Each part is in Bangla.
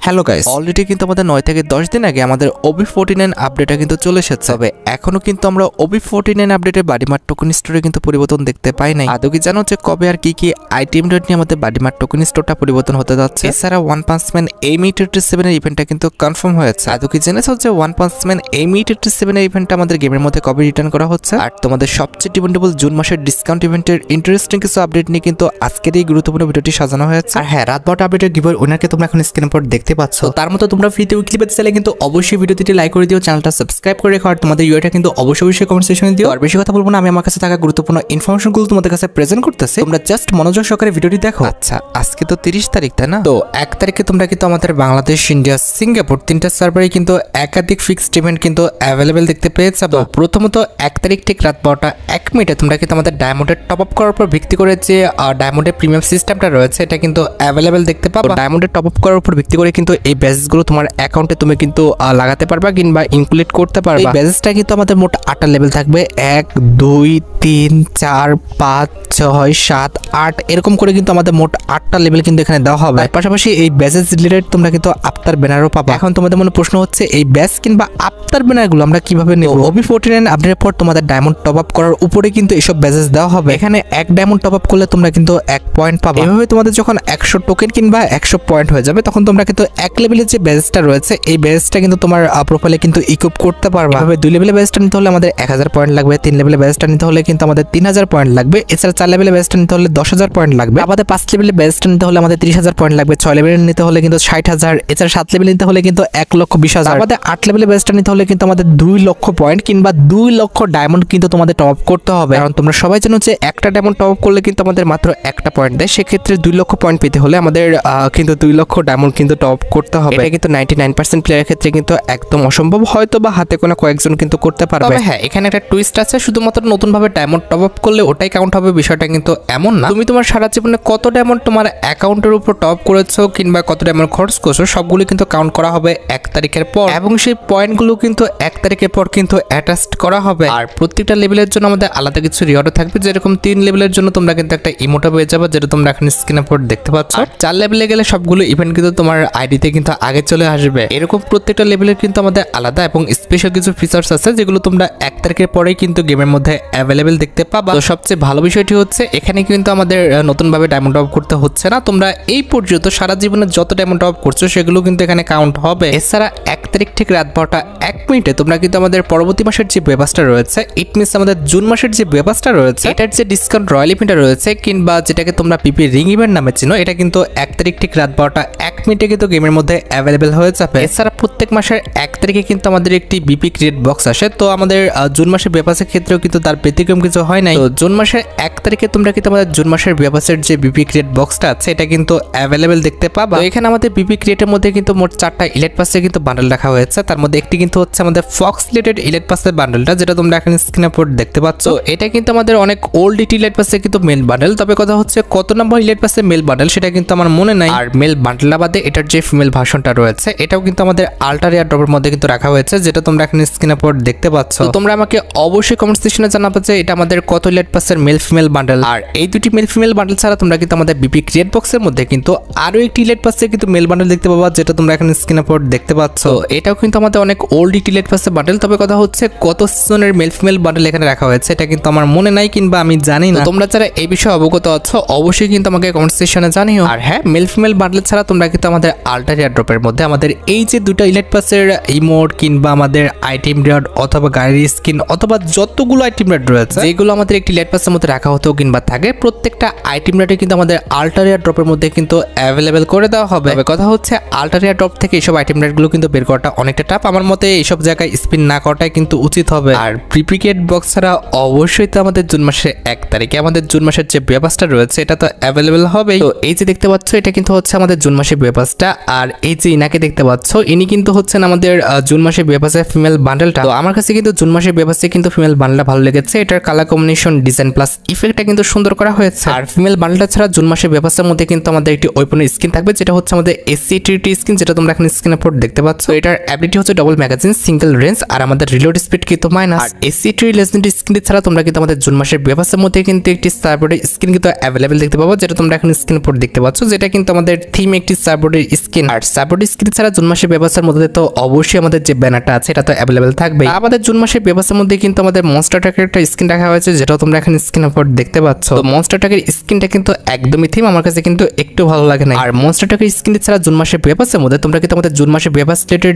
হ্যালো গাইস, অলরেডি কিন্তু আমাদের 9 থেকে 10 দিন আগে আমাদের OB49 আপডেটটা কিন্তু চলে এসেছে। তবে এখনো কিন্তু আমরা OB49 আপডেটের বাডিমার্ট টোকেন স্টোরে কিন্তু পরিবর্তন দেখতে পাই নাই। আদৌ কি জানো যে কবে আর কি আইটেম রেট নিয়ে আমাদের বাডিমার্ট টোকেন স্টোরটা পরিবর্তন হতে যাচ্ছে? এছাড়া ওয়ান পাঞ্চ ম্যান AM887 এর ইভেন্টটা কিন্তু কনফার্ম হয়েছে। আদৌ কি জেনেছো যে ওয়ান পাঞ্চ ম্যান AM887 এর ইভেন্টটা আমাদের গেমের মধ্যে কবে রিটার্ন করা হচ্ছে? আর তোমাদের সবচেয়ে ডিমান্ডেবল জুন মাসের ডিসকাউন্ট ইভেন্টের ইন্টারেস্টিং কিছু আপডেট নিয়ে কিন্তু আজকের এই গুরুত্বপূর্ণ ভিডিওটি সাজানো হয়েছে। আর হ্যাঁ, রাত 12টা আপডেটের গিভওয়ে উইনারকে তোমরা এখন স্ক্রিনের উপর দেখতে পাচ্ছ। তার মতো তোমরা ফ্রিতে উইকলি পেতে চাইলে কিন্তু অবশ্যই ভিডিওটি লাইক করে দিও, চ্যানেলটা সাবস্ক্রাইব করে রেখো, আর তোমাদের ইউআইটা কিন্তু অবশ্যই কমেন্ট সেকশনে দিও। আর বেশি কথা বলবো না, আমি আমার কাছে থাকা গুরুত্বপূর্ণ ইনফরমেশনগুলো তোমাদের কাছে প্রেজেন্ট করতেছি, তোমরা জাস্ট মনোযোগ সহকারে ভিডিওটি দেখো। আচ্ছা, আজকে তো 30 তারিখ, তাই না? তো 1 তারিখে তোমরা কিন্তু আমাদের বাংলাদেশ, ইন্ডিয়া, সিঙ্গাপুর তিনটা সার্ভারে কিন্তু একাধিক ফিক্সড ইভেন্ট কিন্তু অ্যাভেলেবেল দেখতে পেয়েছে। তো প্রথমত 1 তারিখ ঠিক রাত 12টা 1 মিনিটে তোমরা কিন্তু আমাদের ডায়মন্ডের টপ আপ করার উপর ভিত্তি করে যে ডায়মন্ডের প্রিমিয়াম সিস্টেমটা রয়েছে এটা কিন্তু অ্যাভেলেবেল দেখতে পাবো। ডায়মন্ডের টপ আপ করার উপর ভিত্তি করে কিন্তু এই ব্যাজেসগুলো তোমার অ্যাকাউন্টে তুমি কিন্তু লাগাতে পারবা কিংবা ইনক্লুড করতে পারবা। এই ব্যাজেসটা কিন্তু আমাদের মোট 8টা লেভেল থাকবে, 1 2 3 4 5 6 7 8 এরকম করে কিন্তু আমাদের মোট 8টা লেভেল কিন্তু এখানে দেওয়া হবে। পাশাপাশি এই ব্যাজেস রিলেটেড তোমরা কিন্তু আফতার ব্যানারও পাবা। এখন তোমাদের মনে প্রশ্ন হচ্ছে এই ব্যাজ কিংবা আফতার ব্যানারগুলো আমরা কিভাবে নেব? OB49 আপডেটের পর তোমাদের ডায়মন্ড টপ আপ করার উপরে কিন্তু এসব ব্যাজেস দেওয়া হবে। এখানে 1 ডায়মন্ড টপ আপ করলে তোমরা কিন্তু 1 পয়েন্ট পাবে। এভাবে তোমাদের যখন 100 টোকেন কিংবা 100 পয়েন্ট হয়ে যাবে তখন তোমরা কিন্তু 1 লেভেলের যে ব্যাজেসটা রয়েছে এই ব্যাজেসটা কিন্তু তোমার প্রোফাইলে কিন্তু ইকুইপ করতে পারবা। এভাবে 2 লেভেলের ব্যাজেসটা নিতে হলে আমাদের 1000 পয়েন্ট লাগবে, 3 লেভেলের ব্যাজেসটা নিতে হলে কিন্তু আমাদের 3000 পয়েন্ট লাগবে, এছাড়া 4 লেভেলের ব্যাজেসটা নিতে হলে 10000 পয়েন্ট লাগবে, আমাদের 5 লেভেলের ব্যাজেসটা নিতে হলে আমাদের 30000 পয়েন্ট লাগবে, 6 লেভেলের নিতে হলে কিন্তু 60000, এছাড়া 7 লেভেল নিতে হলে কিন্তু 1,20,000, আমাদের 8 লেভেলের ব্যাজেসটা নিতে হলে কিন্তু আমাদের 2 লক্ষ পয়েন্ট কিংবা 2 লক্ষ ডায়মন্ড কিন্তু তোমাদের টপ আপ করতে হবে। কারণ তোমরা সবাই জানো যে একটা ডায়মন্ড টপ আপ করলে কিন্তু আমাদের মাত্র একটা পয়েন্ট দেয়, সেক্ষেত্রে 2 লক্ষ পয়েন্ট পেতে হলে আমাদের কিন্তু 2 লক্ষ ডায়মন্ড কিন্তু টপ আপ করতে হবে। এটা কিন্তু 99% প্লেয়ারের ক্ষেত্রে কিন্তু একদম অসম্ভব, হয়তো বা হাতে কোনো কয়েকজন কিন্তু করতে পারবে। তবে হ্যাঁ, এখানে একটা টুইস্ট আছে, শুধুমাত্র নতুন ভাবে ডায়মন্ড টপ আপ করলে ওটাই কাউন্ট হবে বিষয়টা কিন্তু এমন না। তুমি তোমার সারা জীবনে কত ডায়মন্ড তোমার অ্যাকাউন্টের উপর টপ করেছো কিংবা কত ডায়মন্ড খরচ করছো সবগুলো কিন্তু কাউন্ট করা হবে 1 তারিখের পর, এবং সেই পয়েন্টগুলো কিন্তু 1 তারিখের পর কিন্তু অ্যাটাচড করা হবে। আর প্রত্যেকটা লেভেলের জন্য আমাদের আলাদা কিছু রিওয়ার্ড থাকবে, যেরকম 3 লেভেলের জন্য তোমরা কিন্তু একটা ইমোটা পেয়ে যাবে, যেটা তোমরা এখন স্ক্রিনে পর দেখতে পাচ্ছ। 4 লেভেলে গেলে সবগুলো ইভেন্ট কিন্তু তোমার আইডিতে কিন্তু আগে চলে আসবে। এরকম প্রত্যেকটা লেভেলের কিন্তু আমাদের আলাদা এবং স্পেশাল কিছু ফিচার্স আছে যেগুলো তোমরা 1 তারিখের পরেই কিন্তু গেমের মধ্যে অ্যাভেলেবেল দেখতে পাবা। তো সবচেয়ে ভালো বিষয়টি হচ্ছে এখানে কিন্তু আমাদের নতুন ভাবে ডায়মন্ড টপ করতে হচ্ছে না, তোমরা এই পর্যন্ত সারা জীবনে যত ডায়মন্ড টপ করছো সেগুলো কিন্তু এখানে কাউন্ট হবে। এছাড়া 1 তারিখ ঠিক রাত 12টা 1 মিনিটে তোমরা কিন্তু আমাদের পরবর্তী মাসের যে ব্যবস্থা রয়েছে, ইট মিনস আমাদের জুন মাসের যে ব্যবস্থা রয়েছে এটার যে ডিসকাউন্ট রয়্যাল ইভেন্টটা রয়েছে কিংবা যেটাকে তোমরা পিপি রিং ইভেন্ট নামে চিনো, এটা কিন্তু 1 তারিখ ঠিক রাত 12টা 1 মিনিটে কিন্তু গেমের মধ্যে অ্যাভেলেবেল হয়ে যাবে। এছাড়া প্রত্যেক মাসের 1 তারিখে কিন্তু আমাদের একটি বিপি ক্রিয়েট বক্স আসে, তো আমাদের জুন মাসের ব্যবসার ক্ষেত্রেও কিন্তু তার ব্যতিক্রম কিছু হয় নাই। তো জুন মাসের 1 তারিখে তোমরা কিন্তু আমাদের জুন মাসের ব্যবসার যে বিপি ক্রিয়েট বক্সটা আছে এটা কিন্তু অ্যাভেলেবেল দেখতে পাবা। এখানে আমাদের বিপি ক্রিয়েটের মধ্যে কিন্তু মোট 4টা ইলেট পাসের কিন্তু বান্ডেল রাখা হয়েছে, তার মধ্যে একটি কিন্তু হচ্ছে আমাদের ফক্স রিলেটেড ইলেট পাসের বান্ডেলটা, যেটা তোমরা এখন স্ক্রিনে পর দেখতে পাচ্ছ। এটা কিন্তু আমাদের অনেক ওল্ড ইলেট পাসের কিন্তু মেল বান্ডেল, তবে কথা হচ্ছে কত নম্বর ইলেট পাসের মেল বান্ডেল সেটা কিন্তু আমার মনে নাই। আর মেল বান্ডেলটা বাদে এটার যে ফিমেল ভার্সনটা রয়েছে এটাও কিন্তু আমাদের আল্ট্রা রেয়ার ড্রপের মধ্যে কিন্তু রাখা হয়েছে, যেটা তোমরা এখন স্ক্রিনে পর দেখতে পাচ্ছ। তো তোমরা আমাকে অবশ্যই কমেন্ট সেকশনে জানাবে যে এটা আমাদের কত ইলেট পাসের মেল ফিমেল বান্ডেল। আর এই দুটি মেল ফিমেল বান্ডেল ছাড়া তোমরা কিন্তু আমাদের বিপি ক্রিয়েট বক্সের মধ্যে কিন্তু আরো একটি ইলেট পাসের কিন্তু মেল বান্ডেল দেখতে পাবা, যেটা তোমরা এখন স্ক্রিনে পর দেখতে পাচ্ছ। এটাও কিন্তু আমাদের অনেক ওল্ড ইলেট পাসের বান্ডেল, তবে কথা হচ্ছে কত সিজনের মেল ফিমেল বান্ডেল এখানে রাখা হয়েছে এটা কিন্তু আমার মনে নাই কিংবা আমি জানি না। তোমরা যারা এই বিষয়ে অবগত আছো অবশ্যই কিন্তু আমাকে কমেন্ট সেকশনে জানিও। আর হ্যাঁ, মেল ফিমেল বান্ডেল ছাড়া তোমরা কিন্তু আমাদের আল্ট্রা রেয়ার ড্রপের মধ্যে আমাদের এই যে দুটো ইলেট পাসের ইমোট কিংবা আমাদের আইটেম রেয়ার অথবা গাড়ির স্কিন অথবা যতগুলো আইটেম রেয়ার রয়েছে যেগুলো আমাদের একটি ইলেট পাসের মধ্যে রাখা হতো কিংবা থাকে, প্রত্যেকটা আইটেম রেয়ারে কিন্তু আমাদের আল্ট্রা রেয়ার ড্রপের মধ্যে কিন্তু অ্যাভেলেবেল করে দেওয়া হবে। তবে কথা হচ্ছে আল্ট্রা রেয়ার ড্রপ থেকে এইসব আইটেম রেয়ারগুলো কিন্তু বের করাটা অনেকটা টাফ, আমার মতে এইসব জায়গায় স্পিন না করাটাই কিন্তু উচিত হবে। আর প্রিপিকেট বক্স ছাড়া অবশ্যই তো আমাদের জুন মাসের 1 তারিখে আমাদের জুন মাসের যে ব্যবস্থা রয়েছে এটা তো অ্যাভেলেবেল হবে। তো এই যে দেখতে পাচ্ছ এটা কিন্তু হচ্ছে আমাদের জুন মাসের ব্যবস্থা, আর এই যে ইনাকে দেখতে পাচ্ছ ইনি কিন্তু হচ্ছেন আমাদের জুন মাসের ব্যবসায় ফিমেল বান্ডেলটা। তো আমার কাছে কিন্তু জুন মাসের ব্যবসায় কিন্তু ফিমেল বান্ডেলটা ভালো লেগেছে, এটার কালার কম্বিনেশন ডিজাইন প্লাস ইফেক্টটা কিন্তু সুন্দর করা হয়েছে। আর ফিমেল বান্ডেলটা ছাড়া জুন মাসের ব্যবস্থার মধ্যে কিন্তু আমাদের একটি ওয়েপনের স্কিন থাকবে, যেটা হচ্ছে আমাদের SC-3T স্কিন, যেটা তোমরা এখন স্ক্রিনের উপর দেখতে পাচ্ছ। এটার অ্যাবিলিটি হচ্ছে ডবল ম্যাগাজিন, সিঙ্গেল রেঞ্জ, আর আমাদের রিলোড স্পিড কিন্তু মাইনাস। আর এসি3 লেজেন্ডারি স্কিন ছাড়া তোমরা কিন্তু আমাদের জুন মাসের বেভাসের মধ্যে কিন্তু একটি সার্বোর্ডের স্কিন কিন্তু অ্যাভেলেবেল দেখতে পাবো, যেটা তোমরা এখন স্ক্রিন উপর দেখতে পাচ্ছ, যেটা কিন্তু আমাদের থিম একটি সার্বোর্ডের স্কিন। আর সার্বোর্ডের স্কিন ছাড়া জুন মাসের বেভাসের মধ্যে তো অবশ্যই আমাদের যে ব্যানারটা আছে এটা তো অ্যাভেলেবেল থাকবে। আমাদের জুন মাসের বেভাসের মধ্যে কিন্তু আমাদের মনস্টার ট্রাকের একটা স্কিন রাখা হয়েছে, যেটা তোমরা এখন স্ক্রিন উপর দেখতে পাচ্ছ। তো মনস্টার ট্রাকের স্কিনটা কিন্তু একদমই থিম, আমার কাছে কিন্তু একটু ভালো লাগে না। আর মনস্টার ট্রাকের স্কিন ছাড়া জুন মাসের বেভাসের মধ্যে তোমরা কিন্তু আমাদের জুন মাসের বেভাস রিলেটেড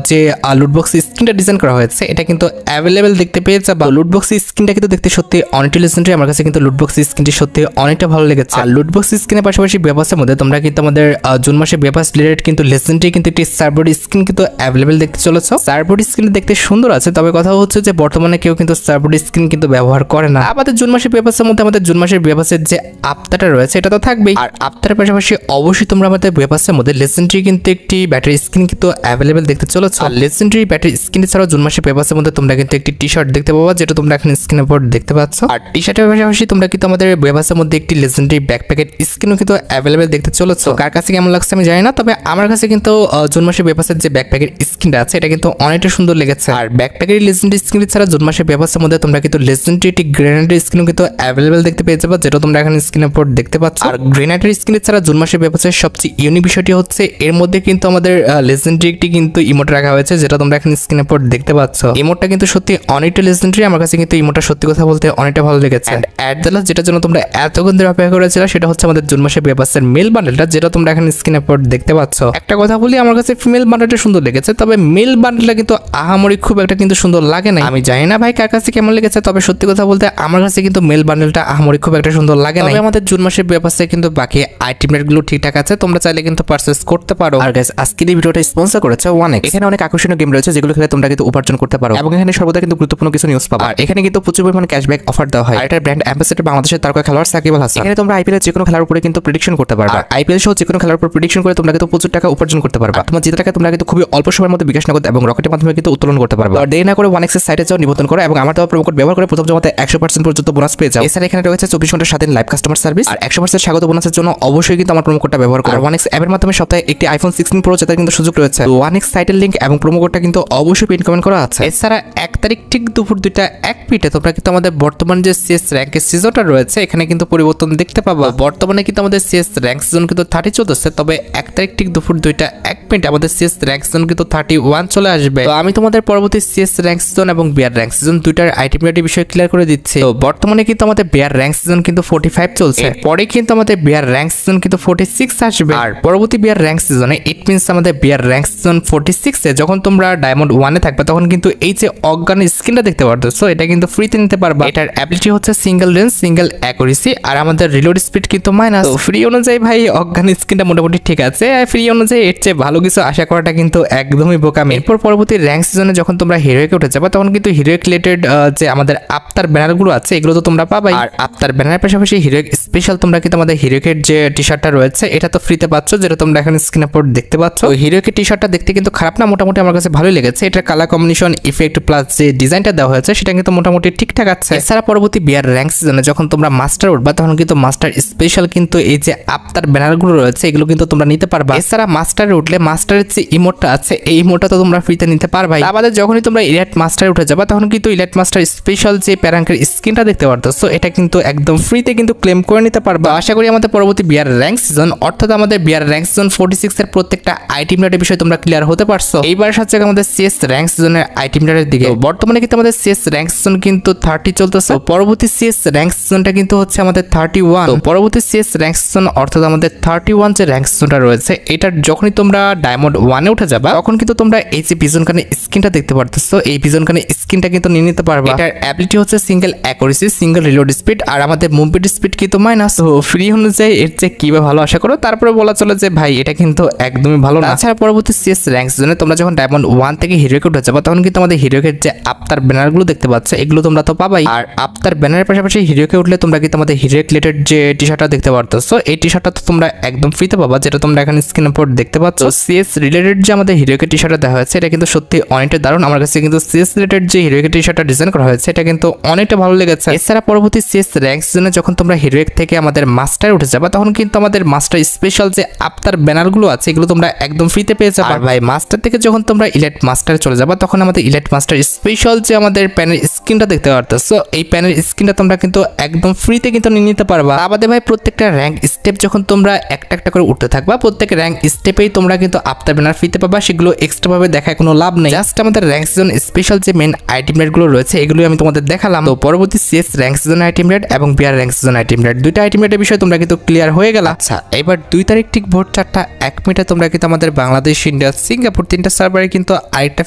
যে লুটবক্স স্কিনটা ডিজাইন করা হয়েছে এটা কিন্তু অ্যাভেলেবেল দেখতে পেয়েছে। বা লুটবক্স স্কিনটা কিন্তু দেখতে সত্যি অনেকটা লেজেন্ডারি, আমার কাছে কিন্তু লুটবক্স স্কিনটি সত্যি অনেকটা ভালো লেগেছে। আর লুটবক্স স্কিনের পাশাপাশি বেভাসের মধ্যে তোমরা কিন্তু আমাদের জুন মাসে বেভাস রিলেটেড কিন্তু লেজেন্ডারি কিন্তু একটি সার্বোর্ড স্কিন কিন্তু অ্যাভেলেবেল দেখতে চলেছে। সার্বোর্ড স্কিন দেখতে সুন্দর আছে, তবে কথা হচ্ছে যে বর্তমানে কেউ কিন্তু সার্বোর্ড স্কিন কিন্তু ব্যবহার করে না। আমাদের জুন মাসের বেভাসের মধ্যে আমাদের জুন মাসের বেভাসের যে আফতারটা রয়েছে এটা তো থাকবেই। আর আফতারের পাশাপাশি অবশ্যই তোমরা আমাদের বেভাসের মধ্যে লেজেন্ডারি কিন্তু একটি ব্যাটারি স্কিন কিন্তু অ্যাভেলেবেল দেখতে চলেছে। আর লেজেন্ডারি ব্যাটারি স্কিন ছাড়াও জুন মাসের বেভাসের মধ্যে তোমরা কিন্তু একটি টি শার্ট দেখতে পাবো, যেটা তোমরা এখন স্ক্রিনের উপর দেখতে পাচ্ছ। আর টি শার্টের পাশাপাশি তোমরা কিন্তু আমাদের বেভাসের মধ্যে একটি লেজেন্ডারি ব্যাকপ্যাকের স্কিনও কিন্তু অ্যাভেলেবেল দেখতে চলেছে। কার কাছে কেমন লাগছে আমি জানি না, তবে আমার কাছে কিন্তু জুন মাসের বেভাসের যে ব্যাকপ্যাকের স্কিনটা আছে এটা কিন্তু অনেকটা সুন্দর লেগেছে। আর ব্যাকপ্যাকের লেজেন্ডারি স্কিন ছাড়া জুন মাসের বেভাসের মধ্যে তোমরা কিন্তু লেজেন্ডারি একটি গ্রেনেডের স্কিনও কিন্তু অ্যাভেলেবেল দেখতে পেয়ে যাবে, যেটা তোমরা এখন স্ক্রিনের উপর দেখতে পাচ্ছ। আর গ্রেনেডের স্কিন ছাড়া জুন মাসের বেভাসের সবচেয়ে ইউনিক বিষয়টি হচ্ছে এর মধ্যে কিন্তু আমাদের লেজেন্ডারি একটি কিন্তু ইমোট রাখা হয়েছে, যেটা তোমরা এখন স্ক্রিনের উপর দেখতে পাচ্ছ। ইমোটটা কিন্তু সত্যি অনেকটা লেজেন্ডারি, আমার কাছে কিন্তু ইমোটটা সত্যি কথা বলতে অনেকটা ভালো লেগেছে। অ্যাট দ্য লাস্ট যেটার জন্য তোমরা এতক্ষণ ধরে অপেক্ষা করেছিল সেটা হচ্ছে আমাদের জুন মাসের বেভাসের মেল বান্ডেলটা, যেটা তোমরা এখন স্ক্রিনের উপর দেখতে পাচ্ছ। একটা কথা বলি, আমার কাছে ফিমেল বান্ডেলটা সুন্দর লেগেছে, তবে মেল বান্ডেলটা কিন্তু আহামরি খুব একটা কিন্তু সুন্দর লাগে না। আমি জানি না ভাই কার কাছে কেমন লেগেছে, তবে সত্যি কথা বলতে আমার কাছে কিন্তু মেল বান্ডেলটা আহামরি খুব একটা সুন্দর লাগে না। আমাদের জুন মাসের বেভাসে কিন্তু বাকি আইটেম রেটগুলো ঠিকঠাক আছে, তোমরা চাইলে কিন্তু পারচেজ করতে পারো। আর গাইস আজকের এই ভিডিওটা স্পন্সর করেছে 1x। এখানে অনেক আকর্ষণীয় গেম রয়েছে যেগুলো খেলে তোমরা কিন্তু উপার্জন করতে পারো, এবং এখানে সর্বদা কিন্তু গুরুত্বপূর্ণ কিছু নিউজ পাবা। আর এখানে কিন্তু প্রচুর পরিমাণে ক্যাশব্যাক অফার দেওয়া হয়। আর এটার ব্র্যান্ড অ্যাম্বাসেডর বাংলাদেশের তারকা খেলোয়াড় সাকিব আল হাসান। এখানে তোমরা আইপিএল এর যে কোনো খেলার উপরে কিন্তু প্রেডিকশন করতে পারবা। আইপিএল সহ যে কোনো খেলার উপর প্রেডিকশন করে তোমরা কিন্তু প্রচুর টাকা উপার্জন করতে পারবা। তোমার জিতে টাকা তোমরা কিন্তু খুবই অল্প সময়ের মধ্যে বিকাশ নগদ এবং রকেটের মাধ্যমে কিন্তু উত্তোলন করতে পারবা। আর দেরি না করে 1x এর সাইটে যাও, নিবন্ধন করো এবং আমার দেওয়া প্রোমো কোড ব্যবহার করে প্রথম জমাতে 100% পর্যন্ত বোনাস পেয়ে যাও। এছাড়া এখানে রয়েছে 24 ঘন্টা স্বাধীন লাইভ কাস্টমার সার্ভিস আর 100% স্বাগত বোনাসের জন্য অবশ্যই কিন্তু আমার প্রোমো কোডটা ব্যবহার করো। 1x অ্যাপের মাধ্যমে সপ্তাহে একটি আইফোন 16 প্রো জেতার কিন্তু সুযোগ রয়েছে। 1x সাইটের লিংক এবং প্রোমো কোডটা কিন্তু অবশ্যই পিন কমেন্ট করা আছে। এছাড়া 1 তারিখ ঠিক দুপুর 2টা 1 মিনিটে তোমরা কিন্তু আমাদের বর্তমান যে সিএস র্যাঙ্কের সিজনটা রয়েছে এখানে কিন্তু পরিবর্তন দেখতে পাবা। বর্তমানে কিন্তু আমাদের সিএস র্যাঙ্ক সিজন কিন্তু 30 চলতেছে, তবে 1 তারিখ ঠিক দুপুর 2টা 1 মিনিটে আমাদের সিএস র্যাঙ্ক সিজন কিন্তু 31 চলে আসবে। তো আমি তোমাদের পরবর্তী সিএস র্যাঙ্ক সিজন এবং বিয়ার র্যাঙ্ক সিজন দুইটার আইটেম রেটের বিষয় ক্লিয়ার করে দিচ্ছি। তো বর্তমানে কিন্তু আমাদের বিয়ার র্যাঙ্ক সিজন কিন্তু 45 চলছে, পরে কিন্তু আমাদের বিয়ার র্যাঙ্ক সিজন কিন্তু 46 আসবে। আর পরবর্তী বিয়ার র্যাঙ্ক সিজনে ইট মিন্স আমাদের বিয়ার র্যাঙ্ক সিজন 46 এ যখন তোমরা ডায়মন্ড 1 এ থাকবে তখন কিন্তু এই যে অজ্ঞান স্কিনটা দেখতে পারতেছো এটা কিন্তু ফ্রিতে নিতে পারবা। এটার অ্যাবিলিটি হচ্ছে সিঙ্গেল রেঞ্জ, সিঙ্গেল অ্যাকুরেসি, আর আমাদের রিলোড স্পিড কিন্তু মাইনাস। তো ফ্রি অনুযায়ী ভাই অজ্ঞান স্কিনটা মোটামুটি ঠিক আছে, ফ্রি অনুযায়ী এর চেয়ে ভালো কিছু আশা করাটা কিন্তু একদমই বোকামি। এরপর পরবর্তী র্যাঙ্ক সিজনে যখন তোমরা হিরোইকে উঠে যাবে তখন কিন্তু হিরোইক রিলেটেড যে আমাদের আফতার ব্যানারগুলো আছে এগুলো তো তোমরা পাবাই। আর আফতার ব্যানারের পাশাপাশি হিরোইক স্পেশাল তোমরা কিন্তু আমাদের হিরোইকের যে টি শার্টটা রয়েছে এটা তো ফ্রিতে পাচ্ছ, যেটা তোমরা এখন স্ক্রিনে উপর দেখতে পাচ্ছ। তো হিরোইকের টি শার্টটা দেখতে কিন্তু খারাপ না, মোটামুটি আমার কাছে ভালোই লেগেছে। এটার কালার কম্বিনেশন ইফেক্ট প্লাস যে ডিজাইনটা দেওয়া হয়েছে সেটা কিন্তু মোটামুটি ঠিকঠাক আছে। এছাড়া পরবর্তী বিয়ার র্যাঙ্ক সিজনে যখন তোমরা মাস্টার উঠবা তখন কিন্তু মাস্টার স্পেশাল কিন্তু এই যে আফতার ব্যানারগুলো রয়েছে এগুলো কিন্তু তোমরা নিতে পারবা। এছাড়া মাস্টারে উঠলে মাস্টারের যে ইমোটটা আছে এই ইমোটটা তো তোমরা ফ্রিতে নিতে পারবা। আমাদের যখনই তোমরা ইলাইট মাস্টারে উঠে যাবা তখন কিন্তু ইলাইট মাস্টার স্পেশাল যে প্যারাঙ্কের স্কিনটা দেখতে পারতেছো এটা কিন্তু একদম ফ্রিতে কিন্তু ক্লেম করে নিতে পারবা। আশা করি আমাদের পরবর্তী বিয়ার র্যাঙ্ক সিজন অর্থাৎ আমাদের বিয়ার র্যাঙ্ক সিজন 46 এর প্রত্যেকটা আইটেম রেটের বিষয়ে তোমরা ক্লিয়ার হতে পারছো। এইবার সাথে আমাদের সিএস র্যাঙ্ক সিজনের আইটেম রেটের দিকে বর্তমানে কিন্তু আমাদের সিএস র্যাঙ্ক সিজন কিন্তু 30 চলতেছে, পরবর্তী সিএস র্যাঙ্ক সিজনটা কিন্তু হচ্ছে আমাদের 31। পরবর্তী সিএস র্যাঙ্ক সিজন অর্থাৎ আমাদের 31 যে র্যাঙ্ক সিজনটা রয়েছে এটা যখনই তোমরা ডায়মন্ড 1 এ উঠে যাবা তখন কিন্তু তোমরা এই যে পিজন কানে স্কিনটা দেখতে পারতেছো এই পিজন কানে স্কিনটা কিন্তু নিয়ে নিতে পারবা। এটার অ্যাবিলিটি হচ্ছে single accuracy, single reload speed, আর আমাদের মুভমেন্ট স্পিড কিন্তু মাইনাস। তো ফ্রি অনুযায়ী এর চেয়ে কিভাবে ভালো আশা করো তারপরে বলা চলে যে ভাই এটা কিন্তু একদমই ভালো না। তাছাড়া পরবর্তী সিএস র্যাঙ্ক সিজনে তোমরা যখন ডায়মন্ড 1 থেকে হিরোকে উঠে যাবা তখন কিন্তু আমাদের হিরোকের যে আফতার ব্যানারগুলো দেখতে পাচ্ছ এগুলো তোমরা তো পাবাই। আর আফতার ব্যানারের পাশাপাশি হিরোকে উঠলে তোমরা কিন্তু আমাদের হিরোক রিলেটেড যে টি শার্টটা দেখতে পারতেছো এই টি শার্টটা তো তোমরা একদম ফ্রিতে পাবা, যেটা তোমরা এখন স্ক্রিনের উপর দেখতে পাচ্ছ। সিএস রিলেটেড যে আমাদের হিরোকে টি শার্টটা দেওয়া হয়েছে এটা কিন্তু সত্যি অনেকটা দারুণ। আমার কাছে কিন্তু সিএস রিলেটেড যে হিরোকে টি শার্টটা ডিজাইন করা হয়েছে এটা কিন্তু অনেকটা ভালো লেগেছে। এছাড়া পরবর্তী সিএস র্যাঙ্ক সিজনে যখন তোমরা হিরোইক থেকে আমাদের মাস্টার উঠে যাবা তখন কিন্তু আমাদের মাস্টার স্পেশাল যে আফতার ব্যানারগুলো আছে এগুলো তোমরা একদম ফ্রিতে পেয়ে যাবে। আর ভাই মাস্টার থেকে যখন তোমরা ইলাইট মাস্টারে চলে যাবা তখন আমাদের ইলাইট মাস্টার স্পেশাল যে আমাদের প্যানের স্ক্রিনটা দেখতে পারতেছো, এই প্যানের স্ক্রিনটা তোমরা কিন্তু একদম ফ্রিতে কিন্তু নিয়ে নিতে পারবা। আমাদের ভাই প্রত্যেকটা র্যাঙ্ক স্টেপ যখন তোমরা একটা একটা করে উঠতে থাকবা, প্রত্যেক র্যাঙ্ক স্টেপেই তোমরা কিন্তু আফটার ব্যানার ফ্রিতে পাবা, সেগুলো এক্সট্রা ভাবে দেখায় কোনো লাভ নেই। জাস্ট আমাদের র্যাঙ্ক সিজন স্পেশাল যে মেন আইটেম রেটগুলো রয়েছে এগুলো আমি তোমাদের দেখালাম। তো পরবর্তী CS rank season item rate এবং BR rank season item rate, দুইটা আইটেম রেটের বিষয়ে তোমরা কিন্তু ক্লিয়ার হয়ে গেল। আচ্ছা, এবার 2 তারিখ ঠিক ভোর 4:01 মিনিটে তোমরা কিন্তু আমাদের বাংলাদেশ, ইন্ডিয়া, সিঙ্গাপুর 3টা সার্ভারে কিন্তু আরেকটা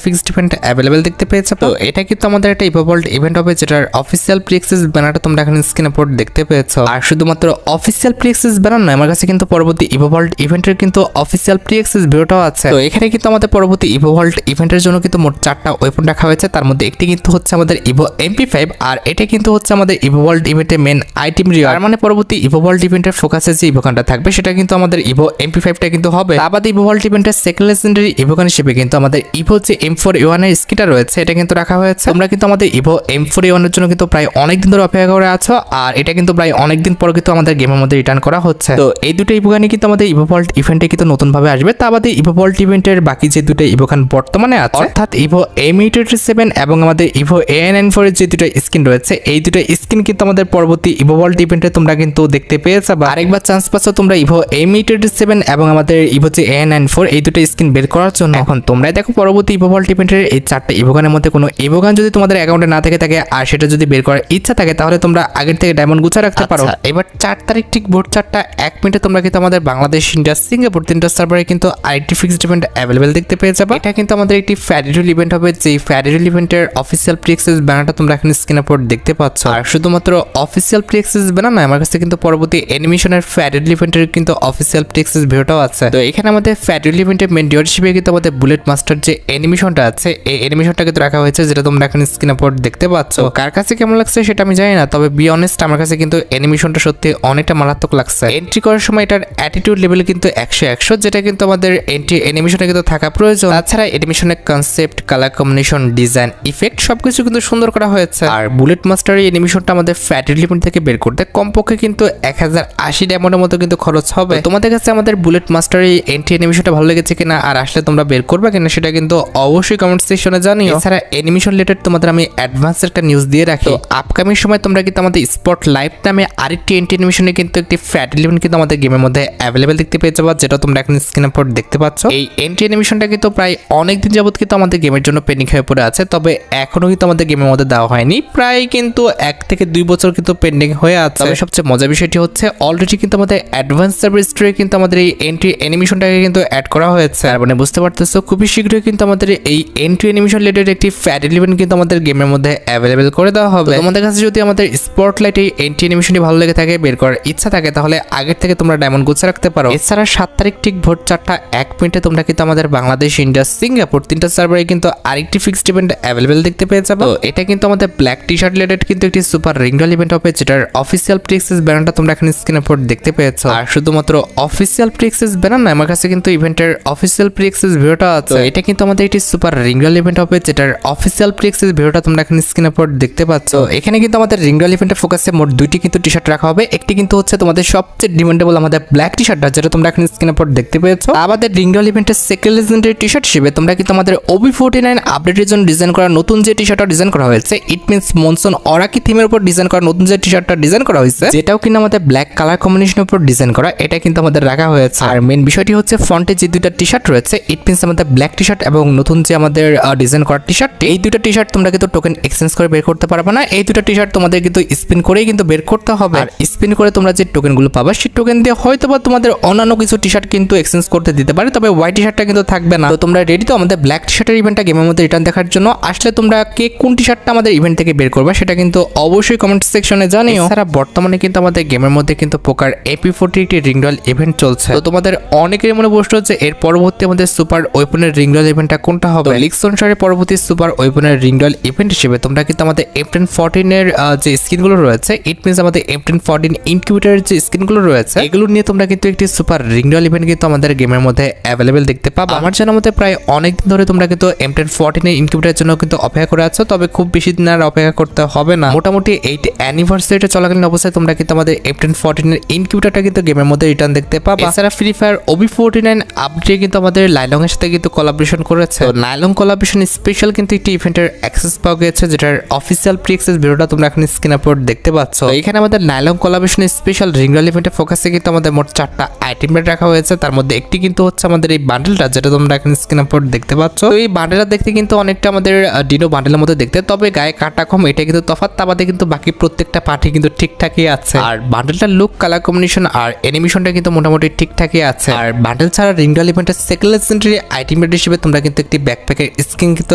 ফিক্সড ইভেন্ট অ্যাভেলেবেল দেখতে পেয়েছো। তো এটা কিন্তু আমাদের একটা ইভোভল্ট ইভেন্ট হবে, যেটার অফিসিয়াল প্রি অ্যাক্সেস ব্যানারটা তোমরা এখানে স্ক্রিনে পড়ে দেখতে পেয়েছো। আর শুধুমাত্র অফিসিয়াল প্রি অ্যাক্সেস ব্যানার নয়, আমার কাছে কিন্তু পরবর্তী ইভোভল্ট ইভেন্টের কিন্তু অফিসিয়াল প্রি অ্যাক্সেস ভিডিওটাও আছে। তো এখানে কিন্তু আমাদের পরবর্তী ইভোভল্ট ইভেন্টের জন্য কিন্তু মোট 4টা ওয়েপন রাখা হয়েছে, তার মধ্যে একটি কিন্তু হচ্ছে আমাদের ইভো MP5, আর এটা কিন্তু হচ্ছে আমাদের ইভোভল্ট ইভেন্টের মেন আইটেম রিওয়ার্ড। মানে পরবর্তী ইভোভল্ট ইভেন্টের ফোকাসে যে ইভোগানটা থাকবে সেটা কিন্তু আমাদের ইভো MP5টা কিন্তু হবে। আবার ইভোভল্ট ইভেন্টের সেকেন্ড লেজেন্ডারি ইভোগান হিসেবে কিন্তু আমাদের ইভো যে M4A1 এর স্কিনটা রয়েছে এটা কিন্তু রাখা হয়েছে। তোমরা কিন্তু আমাদের ইভো M4A1 এর জন্য কিন্তু প্রায় অনেক দিন ধরে অপেক্ষা করে আছো, আর এটা কিন্তু প্রায় অনেক দিন পর কিন্তু আমাদের গেমের মধ্যে রিটার্ন করা হচ্ছে। তো এই দুটো ইভোগানই কিন্তু আমাদের ইভোভল্ট ইভেন্টে কিন্তু নতুন ভাবে আসবে। তা বাদে ইভোভল্ট ইভেন্টের বাকি যে দুটো ইভোগান বর্তমানে আছে, অর্থাৎ ইভো M887 এবং আমাদের ইভো AN94 এর যে দুটো স্কিন রয়েছে, এই দুটো স্কিন কিন্তু আমাদের পরবর্তী ইভোভল্ট ইভেন্টে তোমরা কিন্তু দেখতে পেয়েছো। বা আরেকবার চান্স পাচ্ছ তোমরা ইভো M887 এবং আমাদের ইভো যে AN94 এই দুটো স্কিন বের করার জন্য। এখন তোমরাই দেখো পরবর্তী ইভোভল্ট ইভেন্টের এই 4টা ইভোগানের মধ্যে কোনো ইভোগান যদি তোমাদের অ্যাকাউন্টে না থেকে থাকে আর সেটা যদি বের করার ইচ্ছা থাকে তাহলে তোমরা আগের থেকে ডায়মন্ড গুছা রাখতে পারো। এবার 4 তারিখ ঠিক ভোর 4:01 মিনিটে তোমরা কিন্তু আমাদের বাংলাদেশ, ইন্ডিয়া, সিঙ্গাপুর 3টা সার্ভারে কিন্তু আরেকটি ফিক্সড ইভেন্ট অ্যাভেলেবেল দেখতে পেয়ে যাবে। এটা কিন্তু আমাদের একটি ফ্যারিডল ইভেন্ট হবে, যে ফ্যারিডল ইভেন্টের অফিসিয়াল প্রি অ্যাক্সেস ব্যানারটা তোমরা এখানে স্ক্রিনে পড়ে দেখতে পাচ্ছ। আর শুধুমাত্র অফিসিয়াল প্রি অ্যাক্সেস ব্যানার নয়, আমার কাছে কিন্তু পরবর্তী অ্যানিমেশনের ফ্যারিডল ইভেন্টের কিন্তু অফিসিয়াল প্রি অ্যাক্সেস ভিডিওটাও আছে। তো এখানে আমাদের ফ্যারিডল ইভেন্টের মেন ডিওর হিসেবে কিন্তু আমাদের বুলেট মাস্টার যে অ্যানিমেশনটা আছে এই অ্যানিমেশনটা কিন্তু রাখা হয়েছে, যেটা তোমরা এখানে স্ক্রিনে পড়ে দেখতে পাচ্ছ। কার কাছে কেমন লাগছে সেটা আমি জানি না, তবে বি অনেস্ট আমার কাছে কিন্তু অ্যানিমেশনটা সত্যি অনেকটা মারাত্মক লাগছে। এন্ট্রি করার সময় এটার অ্যাটিটিউড লেভেল কিন্তু 100, যেটা কিন্তু আমাদের এন্ট্রি অ্যানিমেশনে কিন্তু থাকা প্রয়োজন। তাছাড়া অ্যানিমেশনের concept, colour combination, design, effect সবকিছু কিন্তু সুন্দর করা হয়েছে। আর বুলেট মাস্টার এই অ্যানিমেশনটা আমাদের ফ্যারিডল ইভেন্ট থেকে বের করতে কমপক্ষে কিন্তু 1080 ডায়মন্ডের মতো কিন্তু খরচ হবে। তোমাদের কাছে আমাদের বুলেট মাস্টার এই এন্ট্রি অ্যানিমেশনটা ভালো লেগেছে কিনা আর আসলে তোমরা বের করবে কিনা সেটা কিন্তু অবশ্যই কমেন্ট সেকশনে জানিও। এছাড়া অ্যানিমেশন রিলেটেড তোমাদের আমি অ্যাডভান্স একটা নিউজ দিয়ে রাখি। তো আপকামিং সময় তোমরা কিন্তু আমাদের স্পট লাইভ নামে আরেকটি এন্ট্রি অ্যানিমেশনে কিন্তু একটি ফ্যারিডল ইভেন্ট কিন্তু আমাদের গেমের মধ্যে অ্যাভেলেবেল দেখতে পেয়ে যাবে, যেটা তোমরা এখন স্ক্রিনে পড়ে দেখতে পাচ্ছ। এই এন্ট্রি অ্যানিমেশনটা কিন্তু প্রায় অনেক দিন যাবত কিন্তু আমাদের গেমের জন্য পেন্ডিং হয়ে পড়ে আছে, তবে এখনো কিন্তু আমাদের গেমের মধ্যে দেওয়া হয়নি। প্রায় কিন্তু 1 থেকে 2 বছর কিন্তু পেন্ডিং হয়ে আছে। তবে সবচেয়ে মজার বিষয়টি হচ্ছে অলরেডি কিন্তু আমাদের অ্যাডভান্স সার্ভার স্টোরে কিন্তু আমাদের এই এন্ট্রি অ্যানিমেশনটাকে কিন্তু অ্যাড করা হয়েছে। আর মানে বুঝতে পারতেছো খুবই শীঘ্রই কিন্তু আমাদের এই এন্ট্রি অ্যানিমেশন রিলেটেড একটি ফ্যারিডল ইভেন্ট কিন্তু আমাদের গেমের মধ্যে অ্যাভেলেবেল করে দেওয়া হবে। তোমাদের কাছে যদি আমাদের স্পটলাইট এই এন্ট্রি অ্যানিমেশনটি ভালো লেগে থাকে, বের করার ইচ্ছা থাকে, তাহলে আগের থেকে তোমরা ডায়মন্ড গুছা রাখতে পারো। এছাড়া 7 তারিখ ঠিক ভোর 4:01 মিনিটে তোমরা কিন্তু আমাদের বাংলাদেশ, ইন্ডিয়া, সিঙ্গাপুর 3টা সার্ভারে কিন্তু আরেকটি ফিক্সড ইভেন্ট অ্যাভেলেবেল দেখতে পেয়ে যাবে। তো এটা কিন্তু আমাদের ব্ল্যাক টি শার্ট রিলেটেড কিন্তু একটি সুপার রিংডল ইভেন্ট হবে, যেটার অফিসিয়াল প্রি অ্যাক্সেস ব্যানারটা তোমরা এখানে স্ক্রিনে পড়ে দেখতে পেয়েছো। আর শুধুমাত্র অফিসিয়াল প্রি অ্যাক্সেস ব্যানার না, আমার কাছে কিন্তু ইভেন্টের অফিসিয়াল প্রি অ্যাক্সেস ভিডিওটা আছে। এটা কিন্তু আমাদের একটি সুপার রিংডল ইভেন্ট হবে, যেটার অফিসিয়াল প্রি অ্যাক্সেস ভিডিওটা তোমরা এখানে স্ক্রিনে পড়ে দেখতে পাচ্ছ। এখানে কিন্তু আমাদের রিংডল ইভেন্টের ফোকাসে মোট 2টি কিন্তু টি শার্ট রাখা হবে। একটি কিন্তু হচ্ছে তোমাদের সবচেয়ে ডিমান্ডেবল আমাদের ব্ল্যাক টি শার্টটা, যেটা তোমরা এখানে স্ক্রিনে পড়ে দেখতে পেয়েছো। আমাদের রিংডল ইভেন্টের সেকেন্ড লেজেন্ডারি টি শার্ট হিসেবে তোমরা কিন্তু আমাদের OB49 আপডেটের জন্য ডিজাইন করা নতুন যে টি শার্টটা ডিজাইন করা হয়েছে, ইট মিন্স মনসুন অরাকি থিমের উপর ডিজাইন করা নতুন যে টি শার্টটা ডিজাইন করা হয়েছে, যেটাও কিন্তু আমাদের ব্ল্যাক কালার কম্বিনেশনের উপর ডিজাইন করা, এটা কিন্তু আমাদের রাখা হয়েছে। আর মেন বিষয়টি হচ্ছে ফ্রন্টে যে দুইটা টি শার্ট রয়েছে, ইট মিন্স আমাদের ব্ল্যাক টি শার্ট এবং নতুন যে আমাদের ডিজাইন করা টি শার্ট, এই দুইটা টি শার্ট তোমরা কিন্তু টোকেন এক্সচেঞ্জ করে বের করতে পারবে না। এই দুইটা টি শার্ট তোমাদের কিন্তু স্পিন করেই কিন্তু বের করতে হবে। আর স্পিন করে তোমরা যে টোকেনগুলো পাবা সেই টোকেন দিয়ে হয়তোবা তোমাদের অন্যান্য কিছু টি শার্ট কিন্তু এক্সচেঞ্জ করতে দিতে পারে, তবে হোয়াইট টি শার্টটা কিন্তু থাকবে না। তো তোমরা রেডি তো আমাদের ব্ল্যাক টি শার্টের ইভেন্টটা গেমের মধ্যে রিটার্ন দেখার জন্য? আসলে তোমরা কে কোন টি শার্টটা আমাদের ইভেন্ট থেকে বের করবে সেটা কিন্তু অবশ্যই কমেন্ট সেকশনে জানিও। এছাড়া বর্তমানে কিন্তু আমাদের গেমের মধ্যে কিন্তু পোকার AP40 একটি রিংডল ইভেন্ট চলছে। তো তোমাদের অনেকের মনে প্রশ্ন হচ্ছে এর পরবর্তী আমাদের সুপার ওয়েপনের রিংডল ইভেন্টটা কোনটা হবে। লিক্স অনুসারে পরবর্তী সুপার ওয়েপনের রিংডল ইভেন্ট হিসেবে তোমরা কিন্তু আমাদের M1014 এর যে স্কিনগুলো রয়েছে, ইট মিন্স আমাদের M1014 ইনকিউবেটরের যে স্কিনগুলো রয়েছে, এগুলো নিয়ে তোমরা কিন্তু একটি সুপার রিংডল ইভেন্ট কিন্তু আমাদের গেমের মধ্যে অ্যাভেলেবেল দেখতে পাবা। আমার জানার মতে প্রায় অনেক দিন ধরে তোমরা কিন্তু M1014 এর ইনকিউবেটরের জন্য কিন্তু অপেক্ষা করে আছো, তবে খুব বেশি দিন আর অপেক্ষা করতে হবে না। মোটামুটি 8th অ্যানিভার্সারিটা চলাকালীন অবস্থায় তোমরা কিন্তু আমাদের M1014 এর ইনকিউবেটরটা কিন্তু গেমের মধ্যে রিটার্ন দেখতে পাবা। এছাড়া ফ্রি ফায়ার OB49 আপডেটে কিন্তু আমাদের লাইলং এর সাথে কিন্তু কোলাবোরেশন করেছে। তো নাইলং কোলাবোরেশন স্পেশাল কিন্তু একটি ইভেন্টের অ্যাক্সেস পাওয়া গেছে, যেটার অফিসিয়াল প্রি অ্যাক্সেস ভিডিওটা তোমরা এখন স্ক্রিন আপলোড দেখতে পাচ্ছ। তো এখানে আমাদের নাইলং কোলাবোরেশন স্পেশাল রিংরল ইভেন্টের ফোকাসে কিন্তু আমাদের মোট 4টা আইটেম রাখা হয়েছে। তার মধ্যে একটি কিন্তু হচ্ছে আমাদের এই বান্ডেলটা, যেটা তোমরা এখন স্ক্রিন আপলোড দেখতে পাচ্ছ। তো এই বান্ডেলটা দেখতে কিন্তু অনেকটা আমাদের ডিনো বান্ডেলের মতো দেখতে, তবে গায়ে কাটা কম, এটা কিন্তু তফাৎ। তা বাদে কিন্তু বাকি প্রত্যেকটা পার্টি কিন্তু ঠিকঠাকই আছে। আর বান্ডেলটার লুক, কালার কম্বিনেশন আর অ্যানিমেশনটা কিন্তু মোটামুটি ঠিকঠাকই আছে। আর বান্ডেল ছাড়া রিংরল ইভেন্টের সেকেন্ড লেজেন্ডারি আইটেম হিসেবে তোমরা কিন্তু একটি ব্যাকপ্যাকের স্কিন কিন্তু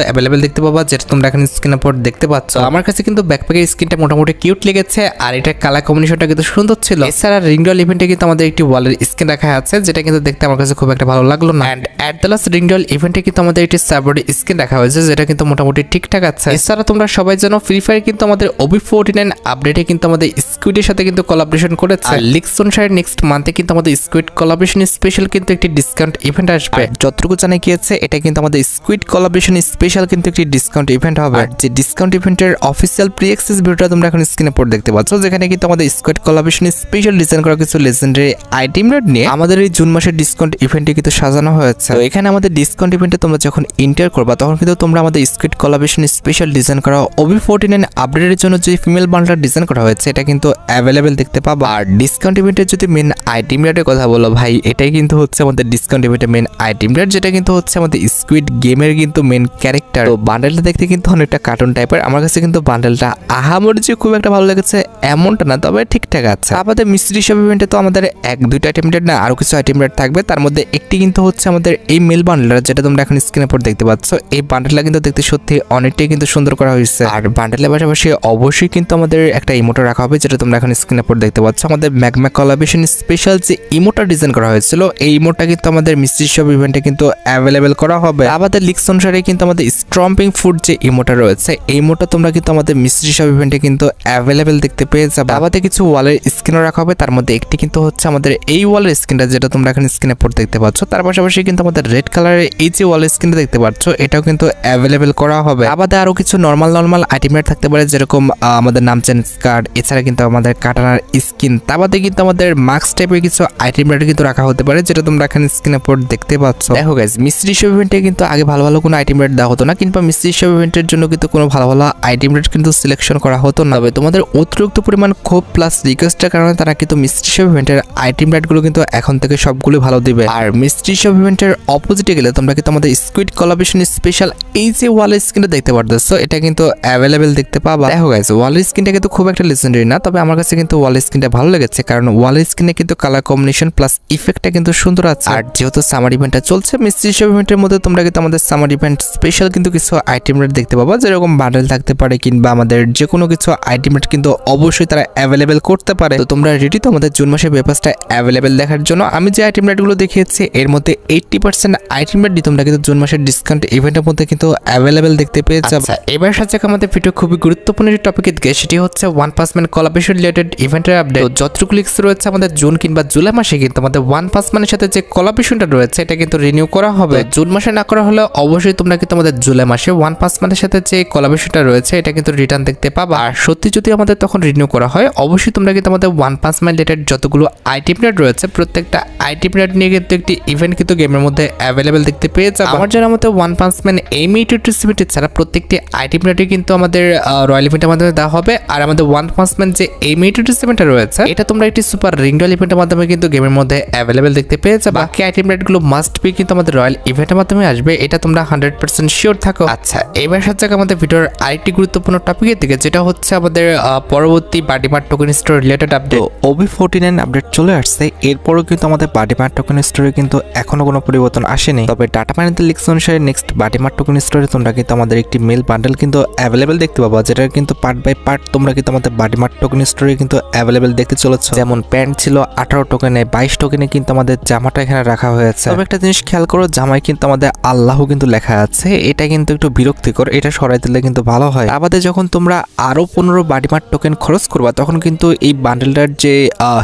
অ্যাভেলেবেল দেখতে পাবা, যেটা তোমরা এখন স্ক্রিন আপলোড দেখতে পাচ্ছ। আমার কাছে কিন্তু ব্যাকপ্যাকের স্কিনটা মোটামুটি কিউট লেগেছে, আর এটা কালার কম্বিনেশনটা কিন্তু সুন্দর ছিল। এছাড়া রিংরল ইভেন্টে কিন্তু আমাদের একটি ওয়ালের স্কিন রাখা আছে, যেটা কিন্তু দেখতে আমার কাছে খুব একটা ভালো লাগলো না। এন্ড এট দ্য লাস্ট রিংরল ইভেন্টে কিন্তু আমাদের একটি সাবওয়ার্ড স্কিন রাখা হয়েছে, যেটা কিন্তু মোটামুটি ঠিকঠাক আছে। এছাড়া তোমরা সবাই জানো ফ্রি ফায়ার কিন্তু আমাদের OB49 আপডেটে কিন্তু আমাদের স্কুইডের সাথে কিন্তু কোলাবোরেশন করেছে। আর লিক্স অনুসারে নেক্সট মান্থে কিন্তু আমাদের স্কুইড কোলাবোরেশন স্পেশাল কিন্তু একটি ডিসকাউন্ট ইভেন্ট আসবে। যতটুকু জানা গিয়েছে এটা কিন্তু আমাদের স্কুইড কোলাবোরেশন স্পেশাল কিন্তু একটি ডিসকাউন্ট ইভেন্ট হবে। আর যে ডিসকাউন্ট ইভেন্টের অফিসিয়াল প্রি অ্যাক্সেস ভিডিওটা তোমরা এখন স্ক্রিনে পড়ে দেখতে পাচ্ছ, যেখানে কিন্তু আমাদের স্কুইড কোলাবোরেশন স্পেশাল ডিজাইন করা কিছু লেজেন্ডারি আইটেম নিয়ে আমাদের এই জুন মাসের ডিসকাউন্ট ইভেন্টে কিন্তু সাজানো হয়েছে। তো এখানে আমাদের ডিসকাউন্ট ইভেন্টে তোমরা যখন এন্টার করবা, তখন কিন্তু তোমরা আমাদের স্কুইড কোলাবোরেশন স্পেশাল ডিজাইন করা OB49 আপডেটের জন্য যে ফিমেল বান্ডেল ডিজাইন করা হয়েছে, এটা কিন্তু অ্যাভেলেবেল দেখতে পাবা। আর ডিসকাউন্ট ইভেন্টের যদি মেন আইটেম রেটের কথা বলো ভাই, এটাই কিন্তু হচ্ছে আমাদের ডিসকাউন্ট ইভেন্টের মেন আইটেম রেট, যেটা কিন্তু হচ্ছে আমাদের স্কুইড গেমের কিন্তু মেন ক্যারেক্টার। তো বান্ডেলটা দেখতে কিন্তু অনেকটা কার্টুন টাইপের। আমার কাছে কিন্তু বান্ডেলটা আহামরি যে খুব একটা ভালো লেগেছে এমনটা না, তবে ঠিকঠাক আছে। আমাদের মিস্ট্রি শপ ইভেন্টে তো আমাদের 1-2টা আইটেম রেট না, আরো কিছু আইটেম রেট থাকবে। তার মধ্যে একটি কিন্তু হচ্ছে আমাদের এই মেল বান্ডেলটা, যেটা তোমরা এখন স্ক্রিনে পর দেখতে পাচ্ছ। এই বান্ডেলটা কিন্তু দেখতে সত্যি অনেকটাই কিন্তু সুন্দর করা হয়েছে। আর বান্ডেলের পাশাপাশি অবশ্যই কিন্তু আমাদের একটা ইমোটা রাখা হবে, যেটা তোমরা এখন স্ক্রিনে পর দেখতে পাচ্ছ। আমাদের ম্যাগমা কোলাবোরেশন স্পেশাল যে ইমোটা ডিজাইন করা হয়েছিল, এই ইমোটা কিন্তু আমাদের মিস্ট্রি শপ ইভেন্টে কিন্তু অ্যাভেলেবেল করা হবে। আমাদের লিক্স অনুসারে কিন্তু আমাদের স্ট্রম্পিং ফুড যে ইমোটা রয়েছে, এই ইমোটা তোমরা কিন্তু আমাদের মিস্ট্রি শপ ইভেন্টে কিন্তু অ্যাভেলেবেল দেখতে পেয়ে যাবে। আমাদের কিছু ওয়ালের স্ক্রিনও রাখা হবে, তার মধ্যে একটি কিন্তু হচ্ছে আমাদের এই ওয়ালের স্ক্রিনটা, যেটা তোমরা এখন স্ক্রিনে পর দেখতে পাচ্ছ। তার পাশাপাশি কিন্তু আমাদের রেড কালারের এই যে ওয়ালের স্ক্রিনটা দেখতে পাচ্ছ, এটাও কিন্তু অ্যাভেলেবেল করা হবে। আমাদের আরো কিছু নর্মাল আইটেমের থাকতে পারে, যেরকম আমাদের নাম চেঞ্জ কার্ড, এছাড়া কিন্তু আমাদের কাটানার স্কিন, তার বাদে কিন্তু আমাদের মাস্ক টাইপের কিছু আইটেম কিন্তু রাখা হতে পারে, যেটা তোমরা এখানে স্ক্রিনে পর দেখতে পাচ্ছ। দেখো গাইস, মিস্ট্রি শপ ইভেন্টে কিন্তু আগে ভালো কোনো আইটেম রেট দেওয়া হতো না, কিংবা মিস্ট্রি শপ ইভেন্টের জন্য কিন্তু কোনো ভালো আইটেম রেট কিন্তু সিলেকশন করা হতো না। তবে তোমাদের অতিরিক্ত পরিমাণ ক্ষোভ প্লাস রিকোয়েস্টের কারণে তারা কিন্তু মিস্ট্রি শপ ইভেন্টের আইটেম রেট গুলো কিন্তু এখন থেকে সবগুলো ভালো দিবে। আর মিস্ট্রি শপ ইভেন্টের অপোজিটে গেলে তোমরা কিন্তু আমাদের স্কুইড কোলাবোরেশন স্পেশাল এই যে ওয়ালের স্ক্রিনটা দেখতে পারতেছো, এটা কিন্তু অ্যাভেলেবেল দেখতে পাবা। দেখো গাইস, ওয়ালের স্ক্রিনটা কিন্তু খুব একটা লেজেন্ডারি না, তবে আমার কাছে কিন্তু ওয়ালের স্ক্রিনটা ভালো লেগেছে, কারণ ওয়ালের স্ক্রিনে কিন্তু কালার কম্বিনেশন প্লাস ইফেক্টটা কিন্তু সুন্দর আছে। আর যেহেতু সামার ইভেন্টটা চলছে, মিস্ট্রি শপ ইভেন্টের মধ্যে তোমরা কিন্তু আমাদের সামার ইভেন্ট স্পেশাল কিন্তু কিছু আইটেম রেট দেখতে পাবা, যেরকম বান্ডেল থাকতে পারে, কিংবা আমাদের যে কোনো কিছু আইটেম রেট কিন্তু অবশ্যই তারা অ্যাভেলেবেল করতে পারে। তো তোমরা রেডি তো আমাদের জুন মাসের পেপারসটা অ্যাভেলেবেল দেখার জন্য? আমি যে আইটেম রেটগুলো দেখিয়েছি এর মধ্যে 80% আইটেম রেট তোমরা কিন্তু জুন মাসের ডিসকাউন্ট ইভেন্টের মধ্যে কিন্তু অ্যাভেলেবেল দেখতে পেয়ে যাবে। এবার সাথে আমাদের ভিডিও খুবই গুরুত্বপূর্ণ যে টপিকের দিকে, সেটি হচ্ছে ওয়ান পাঁচ ম্যান কোলাবোরেশন রিলেটেড ইভেন্টের আপডেট। যতটুকু লিক্স রয়েছে আমাদের জুন কিংবা জুলাই মাসে কিন্তু আমাদের ওয়ান পাঁচ ম্যানের সাথে যে কোলাবোরেশনটা রয়েছে, এটা কিন্তু রিনিউ করা হবে। জুন মাসে না করা হলে অবশ্যই তোমরা কিন্তু আমাদের জুলাই মাসে ওয়ান পাঁচ ম্যানের সাথে যে কোলাবোরেশনটা রয়েছে, এটা কিন্তু রিটার্ন দেখতে পাবা। আর সত্যি যদি আমাদের তখন রিনিউ করা হয়, অবশ্যই তোমরা কিন্তু আমাদের ওয়ান পাঁচ ম্যান রিলেটেড যতগুলো আইটেম রেট রয়েছে, প্রত্যেকটা আইটেম রেট নিয়ে কিন্তু একটি ইভেন্ট কিন্তু গেমের মধ্যে অ্যাভেলেবেল দেখতে পেয়ে যাবে। আমার জানার মতে ওয়ান পাঁচ ম্যান এমিটিভিটি ছাড়া প্রত্যেকটি আইটেম রেটই কিন্তু আমাদের রয়্যাল ইভেন্টের মাধ্যমে দেওয়া হবে। আর আমাদের ওয়ান পাঁচ ম্যান যে এমিটিভিটা রয়েছে, এটা তোমরা একটি সুপার রিং রয়্যাল ইভেন্টের মাধ্যমে কিন্তু গেমের মধ্যে অ্যাভেলেবেল দেখতে পেয়ে যাবে। বাকি আইটেম রেট গুলো মাস্ট বি কিন্তু আমাদের রয়্যাল ইভেন্টের মাধ্যমে আসবে, এটা তোমরা 100% শিওর থাকো। আচ্ছা, এবার সাথে আমাদের ভিডিওর আরেকটি গুরুত্বপূর্ণ টপিকের দিকে, যেটা হচ্ছে আমাদের পরবর্তী বাডিমার্ট token store related update. OB49 update চলে আসছে, এরপরও কিন্তু আমাদের বাডিমার্ট টোকেন স্টোরে কিন্তু এখনো কোনো পরিবর্তন আসেনি। তবে ডাটা মাইনিং লিক্স অনুসারে নেক্সট বাডিমার্ট টোকেন স্টোরে তোমরা কিন্তু আমাদের একটি মেল বান্ডেল কিন্তু অ্যাভেলেবেল দেখতে পাবা, যেটা কিন্তু পার্ট বাই পার্ট তোমরা কিন্তু আমাদের বাডিমার্ট টোকেন স্টোরে কিন্তু অ্যাভেলেবেল দেখতে চলেছে। যেমন প্যান্ট ছিল 18 টোকেনে, 22 টোকেনে কিন্তু আমাদের জামাটা এখানে রাখা হয়েছে। তবে একটা জিনিস খেয়াল করো, জামায় কিন্তু আমাদের আল্লাহ কিন্তু লেখা আছে, এটা কিন্তু একটু বিরক্তিকর, এটা সরাই দিলে কিন্তু ভালো হয়। আমাদের যখন তোমরা আরো 15 বাডিমার্ট টোকেন খরচ করবা, তখন কিন্তু এই বান্ডেলটার যে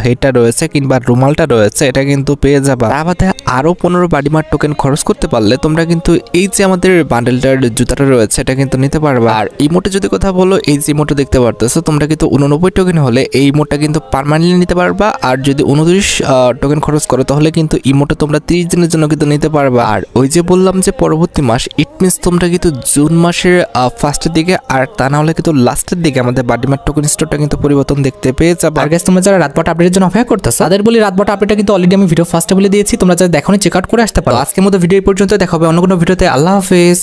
হেডটা রয়েছে কিংবা রুমালটা রয়েছে, এটা কিন্তু পেয়ে যাবা। আমাদের আরো 15 বাডিমার্ট টোকেন খরচ করতে পারলে তোমরা কিন্তু এই যে আমাদের বান্ডেলটার জুতাটা রয়েছে, এটা কিন্তু নিতে পারবা। আর ইমোটে যদি কথা বলো, এই যে ইমোটে দেখতে পারতেছো তোমরা, কিন্তু 89 টোকেন হলে এই ইমোটটা কিন্তু পার্মানেন্টলি নিতে পারবা। আর যদি 29 টোকেন খরচ করো, তাহলে কিন্তু ইমোটে তোমরা 30 দিনের জন্য কিন্তু নিতে পারবা। আর ওই যে বললাম যে পরবর্তী মাস, ইট মিনস তোমরা কিন্তু জুন মাসের ফার্স্টের দিকে আর তা না হলে কিন্তু লাস্টের দিকে আমাদের বাডিমার্ট টোকেন স্টোরটা কিন্তু পরিবর্তন দেখতে পেয়ে যাবে। আর গাইস তোমরা যারা রাতবাট আপডেটের জন্য অপেক্ষা করতেছো তাদের বলি রাতবাট আপডেটটা কিন্তু অলরেডি আমি ভিডিও ফার্স্টে বলে দিয়েছি, তোমরা যারা দেখোনি চেক আউট করে আসতে পারো। আজকের মতো ভিডিও পর্যন্ত দেখা হবে অন্য কোনো ভিডিওতে। আল্লাহ হাফেজ।